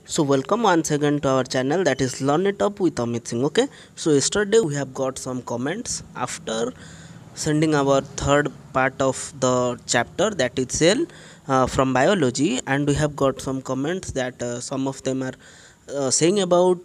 So welcome once again to our channel, that is Learn It Up with Amit Singh. Okay, so yesterday we have got some comments after sending our third part of the chapter, that is cell, from biology, and we have got some comments that some of them are saying about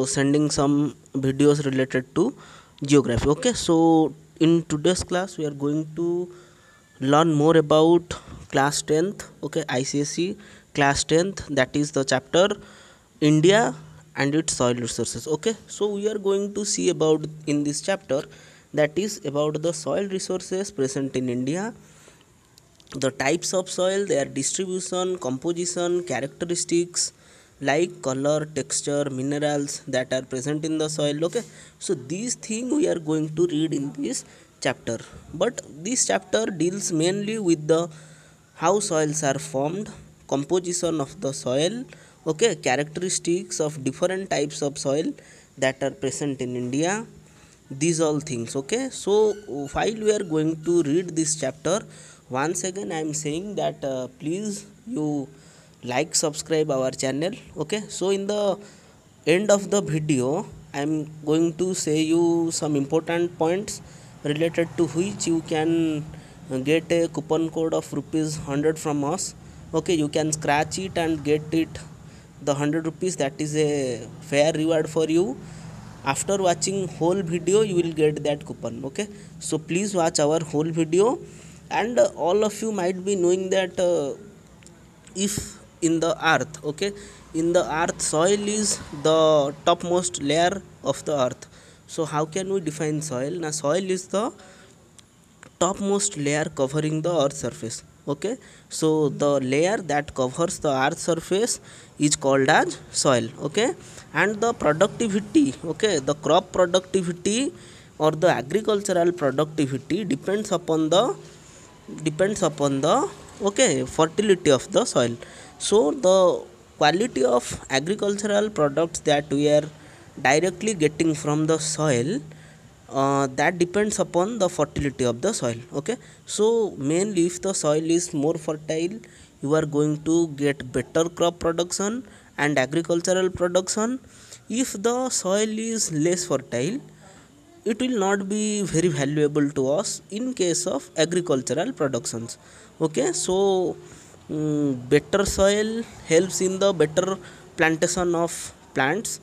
sending some videos related to geography. Okay, so in today's class we are going to learn more about class 10th, okay, ICSE class 10th, that is the chapter India and its soil resources. Okay, so we are going to see about in this chapter, that is about the soil resources present in India, the types of soil, their distribution, composition, characteristics like color, texture, minerals that are present in the soil. Okay, so these things we are going to read in this chapter, but this chapter deals mainly with the how soils are formed, composition of the soil, okay, characteristics of different types of soil that are present in India, these all things. Okay, so while we are going to read this chapter, once again I am saying that please you like, subscribe our channel. Okay, so in the end of the video I am going to say you some important points related to which you can get a coupon code of rupees 100 from us. Okay, you can scratch it and get it, the 100 rupees, that is a fair reward for you. After watching whole video you will get that coupon. Okay, so please watch our whole video. And all of you might be knowing that if in the earth, okay, in the earth soil is the topmost layer of the earth. So how can we define soil? Now soil is the topmost layer covering the earth surface. Okay, so the layer that covers the earth surface is called as soil. Okay, and the productivity, okay, the crop productivity or the agricultural productivity depends upon the okay, fertility of the soil. So the quality of agricultural products that we are directly getting from the soil, that depends upon the fertility of the soil. Okay, so mainly if the soil is more fertile, you are going to get better crop production and agricultural production. If the soil is less fertile, it will not be very valuable to us in case of agricultural productions. Okay, so better soil helps in the better plantation of plants,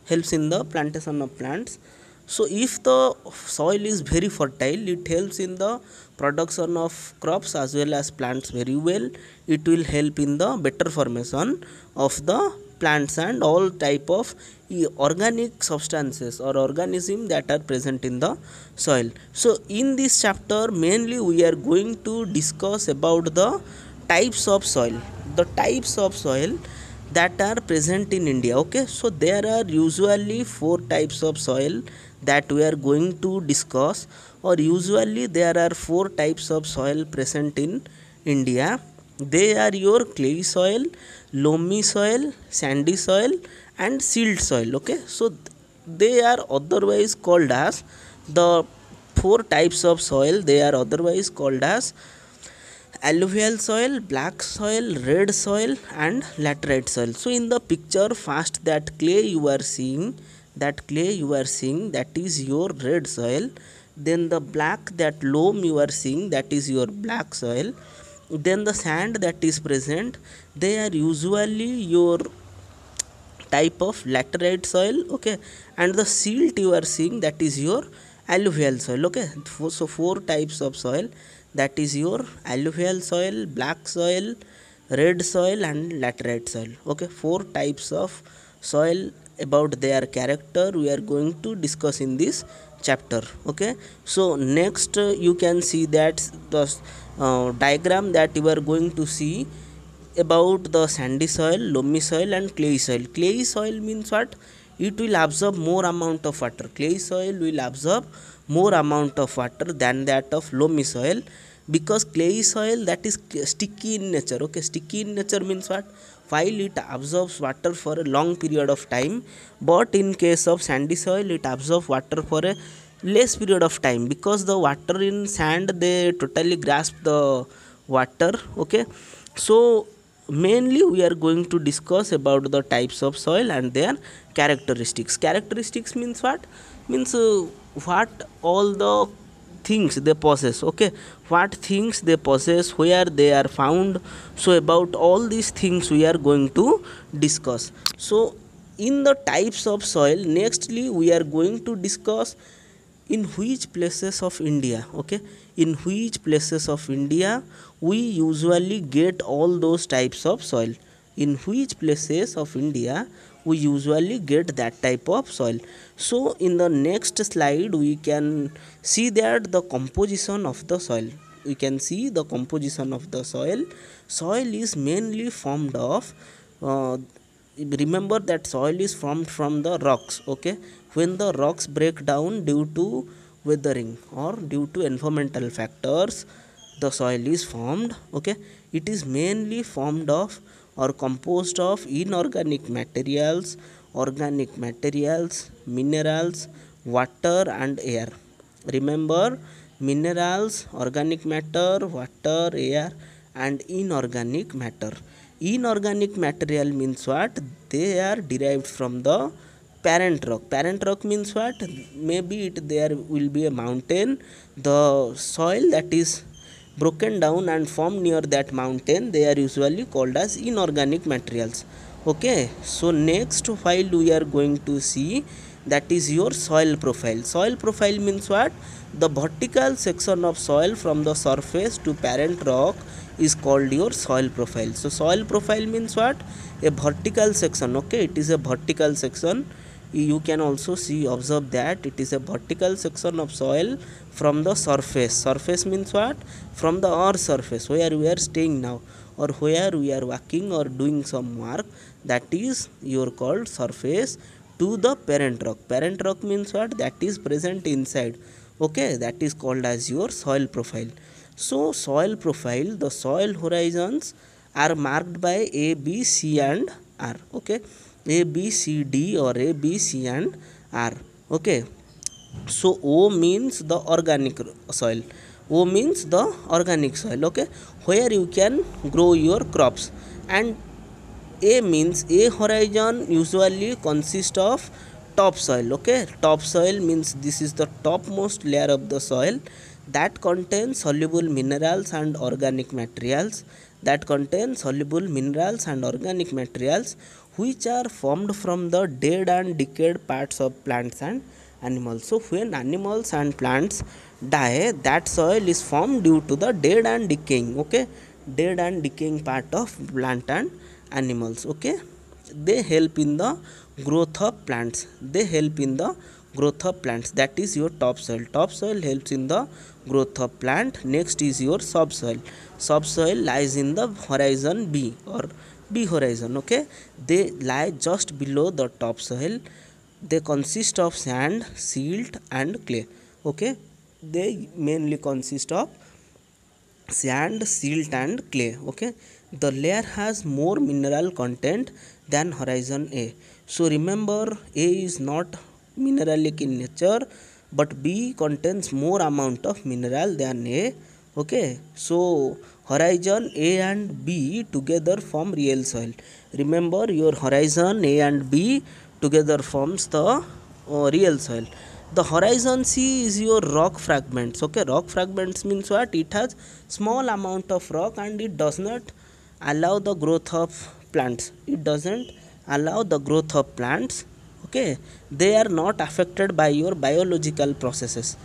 helps in the plantation of plants. So if the soil is very fertile, it helps in the production of crops as well as plants very well. It will help in the better formation of the plants and all type of organic substances or organism that are present in the soil. So in this chapter mainly we are going to discuss about the types of soil, the types of soil that are present in India. Okay, so there are usually four types of soil that we are going to discuss, or usually there are four types of soil present in India. They are your clay soil, loamy soil, sandy soil and silt soil. Okay, so they are otherwise called as the four types of soil, they are otherwise called as alluvial soil, black soil, red soil and laterite soil. So in the picture first, that clay you are seeing, that is your red soil. Then the black, that loam you are seeing, that is your black soil. Then the sand that is present, they are usually your type of laterite soil. Okay, and the silt you are seeing, that is your alluvial soil. Okay, so four types of soil, that is your alluvial soil, black soil, red soil and laterite soil. Okay, four types of soil. About their character we are going to discuss in this chapter. Okay, so next you can see that the diagram that you are going to see about the sandy soil, loamy soil and clay soil. Clay soil means what? It will absorb more amount of water. Clay soil will absorb more amount of water than that of loamy soil, because clay soil that is sticky in nature. Okay, sticky in nature means what? While it absorbs water for a long period of time, but in case of sandy soil it absorbs water for a less period of time, because the water in sand, they totally grasp the water. Okay, so mainly we are going to discuss about the types of soil and their characteristics means what means what all the things they possess, okay, what things they possess, where they are found. So about all these things we are going to discuss. So in the types of soil, nextly we are going to discuss in which places of India, okay, in which places of India we usually get all those types of soil, in which places of India we usually get that type of soil. So in the next slide we can see that the composition of the soil, we can see the composition of the soil. Soil is mainly formed of remember that soil is formed from the rocks, okay. When the rocks break down due to weathering or due to environmental factors, the soil is formed, okay. It is mainly formed of or composed of inorganic materials, organic materials, minerals, water and air. Remember, minerals, organic matter, water, air and inorganic matter. Inorganic material means what? They are derived from the parent rock. Parent rock means what? Maybe it there will be a mountain, the soil that is broken down and formed near that mountain, they are usually called as inorganic materials, okay. So next file we are going to see, that is your soil profile. Soil profile means what? The vertical section of soil from the surface to parent rock is called your soil profile. So soil profile means what? A vertical section, okay, it is a vertical section. You can also see, observe that it is a vertical section of soil from the surface. Surface means what? From the earth surface where we are staying now or where we are working or doing some work, that is your called surface, to the parent rock. Parent rock means what? That is present inside, okay, that is called as your soil profile. So soil profile, the soil horizons are marked by A, B, C and R, okay. A, B, C, D or A, B, C and R, okay. So O means the organic soil. O means the organic soil, okay, where you can grow your crops. And A means A horizon usually consists of topsoil, okay. Topsoil means this is the topmost layer of the soil that contains soluble minerals and organic materials, that contains soluble minerals and organic materials which are formed from the dead and decayed parts of plants and animals. So when animals and plants die, that soil is formed due to the dead and decaying, okay, dead and decaying part of plant and animals, okay. They help in the growth of plants, they help in the growth of plants, that is your topsoil. Topsoil helps in the growth of plant. Next is your subsoil. Subsoil lies in the horizon B or B horizon, okay. They lie just below the topsoil. They consist of sand, silt and clay, okay. They mainly consist of sand, silt and clay, okay. The layer has more mineral content than horizon A. So remember, A is not mineralic in nature, but B contains more amount of mineral than A, okay. So horizon A and B together form real soil. Remember, your horizon A and B together forms the real soil. The horizon C is your rock fragments, okay. Rock fragments means what? It has small amount of rock and it does not allow the growth of plants, it doesn't allow the growth of plants, okay. They are not affected by your biological processes.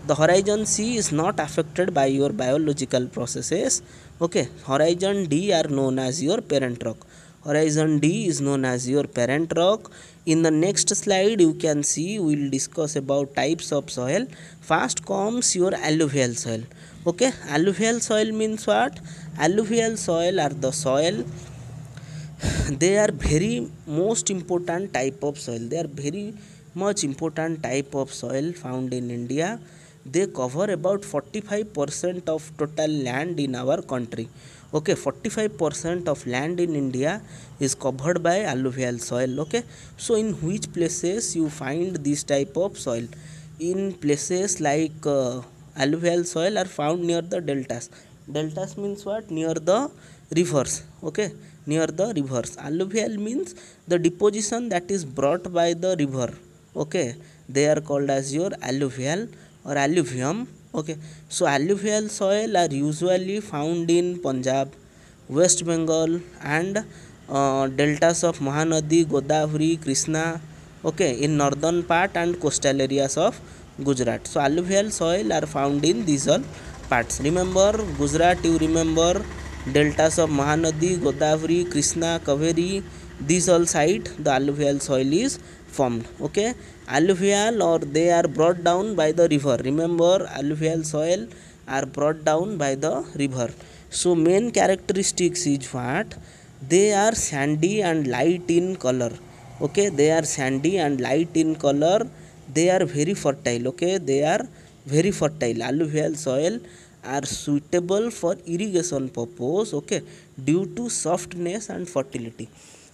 The horizon C is not affected by your biological processes, okay. Horizon D are known as your parent rock. Horizon D is known as your parent rock. In the next slide you can see, we will discuss about types of soil. First comes your alluvial soil, okay. Alluvial soil means what? Alluvial soil are the soil, they are very most important type of soil, they are very much important type of soil found in India. They cover about 45% of total land in our country, okay. 45% of land in India is covered by alluvial soil, okay. So in which places you find this type of soil? In places like alluvial soil are found near the deltas. Deltas means what? Near the rivers, okay. near the rivers. Alluvial means the deposition that is brought by the river. Okay, they are called as your alluvial or alluvium. Okay, so alluvial soil are usually found in Punjab, West Bengal, and deltas of Mahanadi, Godavari, Krishna. Okay, in northern part and coastal areas of Gujarat. So alluvial soil are found in these all parts. Remember Gujarat, you remember deltas of Mahanadi, Godavari, Krishna, Kaveri, these all side the alluvial soil is formed. Okay, alluvial or they are brought down by the river. Remember alluvial soil are brought down by the river. So main characteristics is what? They are sandy and light in color. Okay, they are sandy and light in color. They are very fertile. Okay, they are very fertile. Alluvial soil are suitable for irrigation purpose. Okay, due to softness and fertility,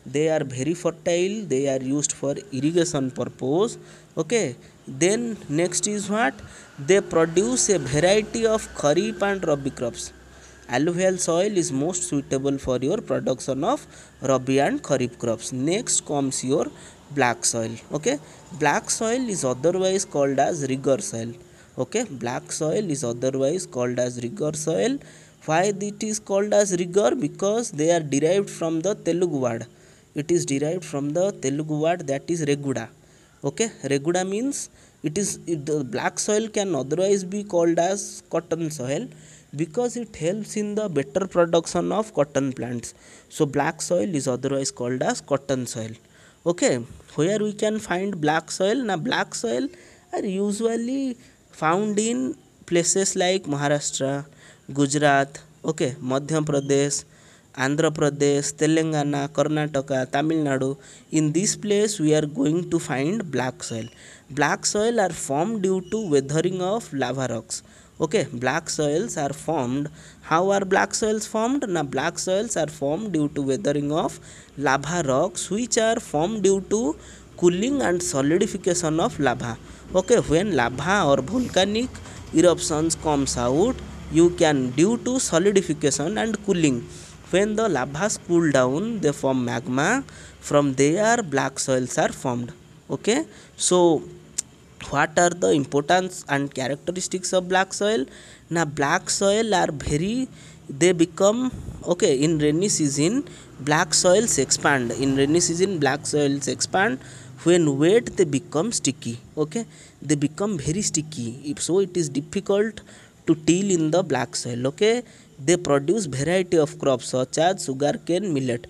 they are very fertile. They are used for irrigation purpose. Okay, then next is what? They produce a variety of kharif and rabi crops. Alluvial soil is most suitable for your production of rabi and kharif crops. Next comes your black soil. Okay, black soil is otherwise called as rigor soil. Okay, black soil is otherwise called as rigor soil. Why it is called as rigor? Because they are derived from the Telugu word. It is derived from the Telugu word that is reguda. Okay, reguda means the black soil can otherwise be called as cotton soil because it helps in the better production of cotton plants. So black soil is otherwise called as cotton soil. Okay, where we can find black soil? Now black soil are usually found in places like Maharashtra, Gujarat, okay, Madhya Pradesh, Andhra Pradesh, Telangana, Karnataka, Tamil Nadu. In this place we are going to find black soil. Black soil are formed due to weathering of lava rocks. Okay, black soils are formed. How are black soils formed? Now black soils are formed due to weathering of lava rocks, which are formed due to cooling and solidification of lava. Okay, when lava or volcanic eruptions comes out, you can due to solidification and cooling, when the lavas cool down, they form magma. From there black soils are formed. Okay, so what are the importance and characteristics of black soil? Now black soil are very, they become, okay, in rainy season black soils expand. In rainy season black soils expand. When wet they become sticky. Okay, they become very sticky. If so, it is difficult to till in the black soil. Okay, they produce variety of crops such as sugarcane, millet,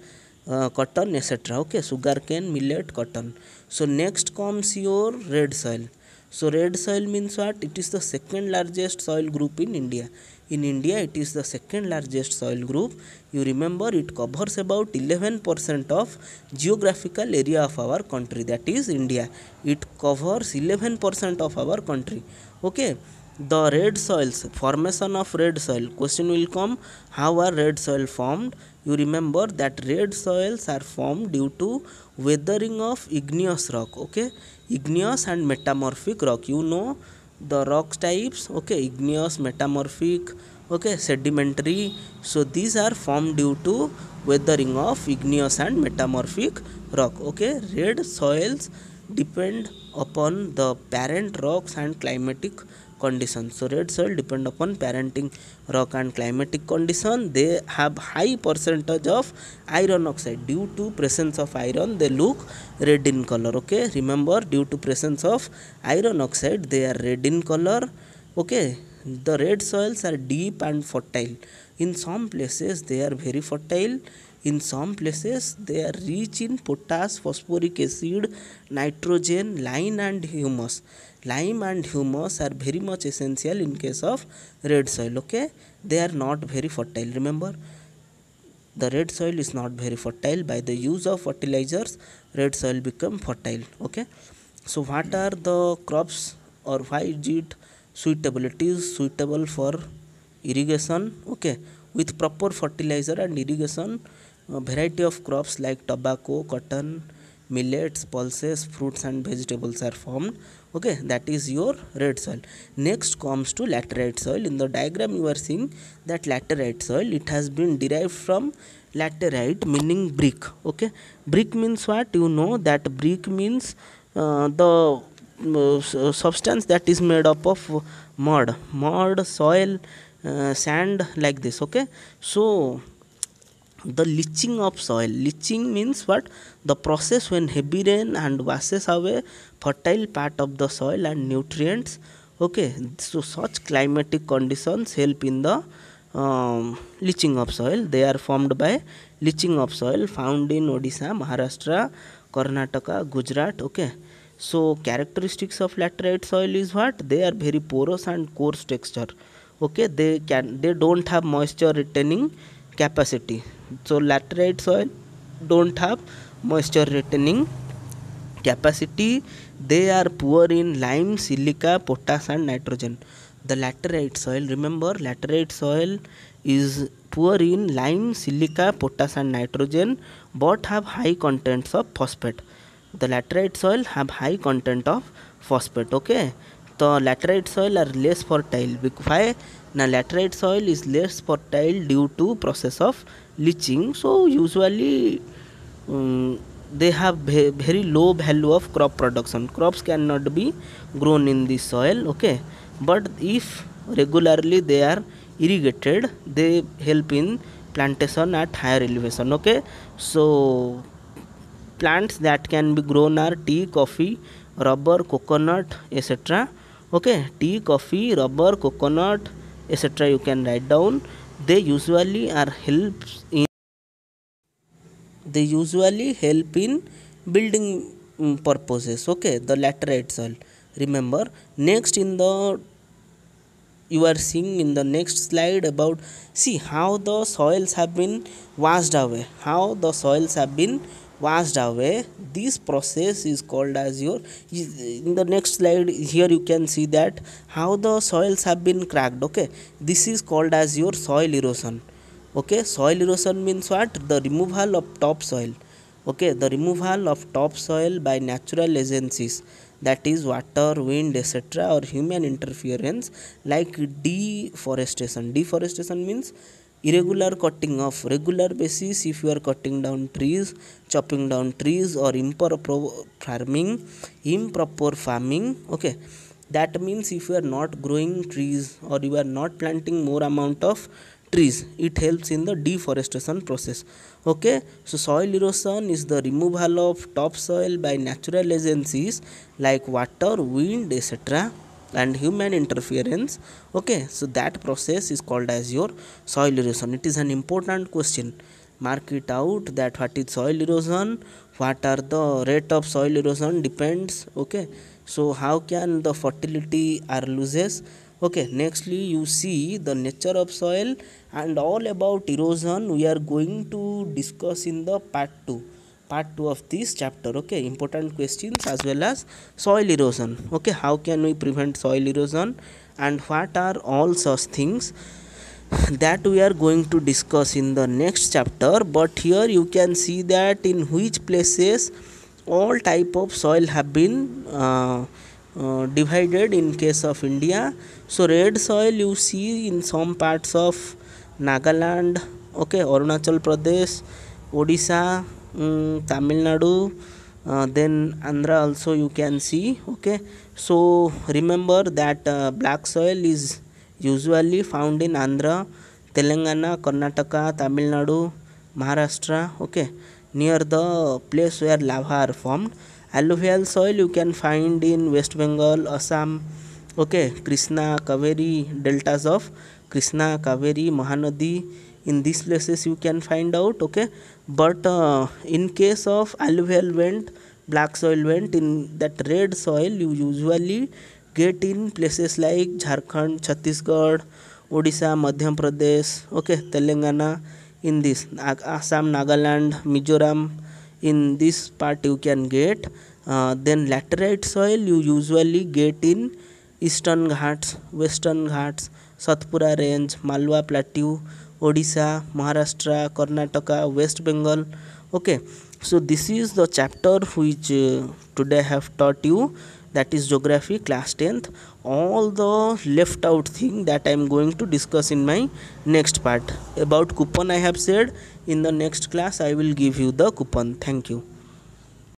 cotton, etc. Okay, sugarcane, millet, cotton. So next comes your red soil. So red soil means what? It is the second largest soil group in India. In India it is the second largest soil group. You remember it covers about 11% of geographical area of our country, that is India. It covers 11% of our country. Okay, the red soils, formation of red soil, question will come, how are red soil formed? You remember that red soils are formed due to weathering of igneous rock. Okay, igneous and metamorphic rock, you know the rock types. Okay, igneous, metamorphic, okay, sedimentary. So these are formed due to weathering of igneous and metamorphic rock. Okay, red soils depend upon the parent rocks and climatic conditions. So red soil depend upon parenting rock and climatic condition. They have high percentage of iron oxide. Due to presence of iron they look red in color. Okay, remember due to presence of iron oxide they are red in color. Okay, the red soils are deep and fertile. In some places they are very fertile. In some places they are rich in potash, phosphoric acid, nitrogen, lime and humus. Lime and humus are very much essential in case of red soil. Okay, they are not very fertile. Remember, the red soil is not very fertile. By the use of fertilizers red soil become fertile. Okay, so what are the crops or why is it suitable? It is suitable for irrigation. Okay, with proper fertilizer and irrigation, variety of crops like tobacco, cotton, millets, pulses, fruits and vegetables are formed. Okay, that is your red soil. Next comes to laterite soil. In the diagram you are seeing that laterite soil, it has been derived from laterite, meaning brick. Okay, brick means what? You know that brick means the substance that is made up of mud, soil, sand, like this. Okay, so the leaching of soil, leaching means what? The process when heavy rain and washes away fertile part of the soil and nutrients. Okay, so such climatic conditions help in the leaching of soil. They are formed by leaching of soil found in Odisha, Maharashtra, Karnataka, Gujarat. Okay, so characteristics of laterite soil is what? They are very porous and coarse texture. Okay, they don't have moisture retaining capacity. So laterite soil don't have moisture retaining capacity. They are poor in lime, silica, potash and nitrogen. The laterite soil, remember, laterite soil is poor in lime, silica, potash and nitrogen, but have high contents of phosphate. The laterite soil have high content of phosphate. Okay, the laterite soil are less fertile. Why? Now laterite soil is less fertile due to process of leaching. So usually they have very low value of crop production. Crops cannot be grown in this soil. Okay, but if regularly they are irrigated, they help in plantation at higher elevation. Okay, so plants that can be grown are tea, coffee, rubber, coconut, etc. Okay, tea, coffee, rubber, coconut, etc. You can write down. They usually are helps in they usually help in building purposes. Okay, the laterite soil, remember. Next, in the you are seeing in the next slide about, see how the soils have been washed away, how the soils have been washed away. This process is called as your, in the next slide here you can see that how the soils have been cracked. Okay, this is called as your soil erosion. Okay, soil erosion means what? The removal of topsoil. Okay, the removal of topsoil by natural agencies, that is water, wind, etc. or human interference, like deforestation. Deforestation means irregular cutting of regular basis. If you are cutting down trees, chopping down trees, or improper farming. Okay, that means if you are not growing trees or you are not planting more amount of trees, it helps in the deforestation process. Okay, so soil erosion is the removal of topsoil by natural agencies like water, wind, etc. and human interference. Okay, so that process is called as your soil erosion. It is an important question. Mark it out, that what is soil erosion, what are the rate of soil erosion depends. Okay, so how can the fertility are loses. Okay, nextly you see the nature of soil and all about erosion we are going to discuss in the part 2 of this chapter. Okay, important questions as well as soil erosion. Okay, how can we prevent soil erosion and what are all such things, that we are going to discuss in the next chapter. But here you can see that in which places all type of soil have been divided in case of India. So red soil you see in some parts of Nagaland, okay, Arunachal Pradesh, Odisha, Tamil Nadu, then Andhra also you can see. Okay, so remember that black soil is usually found in Andhra, Telangana, Karnataka, Tamil Nadu, Maharashtra. Okay, near the place where lava are formed. Alluvial soil you can find in West Bengal, Assam. Okay, Krishna, Kaveri, deltas of Krishna, Kaveri, Mahanadi. In these places you can find out. Okay, but in case of alluvial vent, black soil vent, in that red soil you usually get in places like Jharkhand, Chhattisgarh, Odisha, Madhya Pradesh, okay, Telangana. In this Assam, Nagaland, Mizoram, in this part you can get. Then laterite soil you usually get in Eastern Ghats, Western Ghats, Satpura Range, Malwa Plateau, Odisha, Maharashtra, Karnataka, West Bengal. Okay, So this is the chapter which today I have taught you, that is geography class 10th. All the left out thing that I am going to discuss in my next part. About coupon I have said, in the next class I will give you the coupon. Thank you.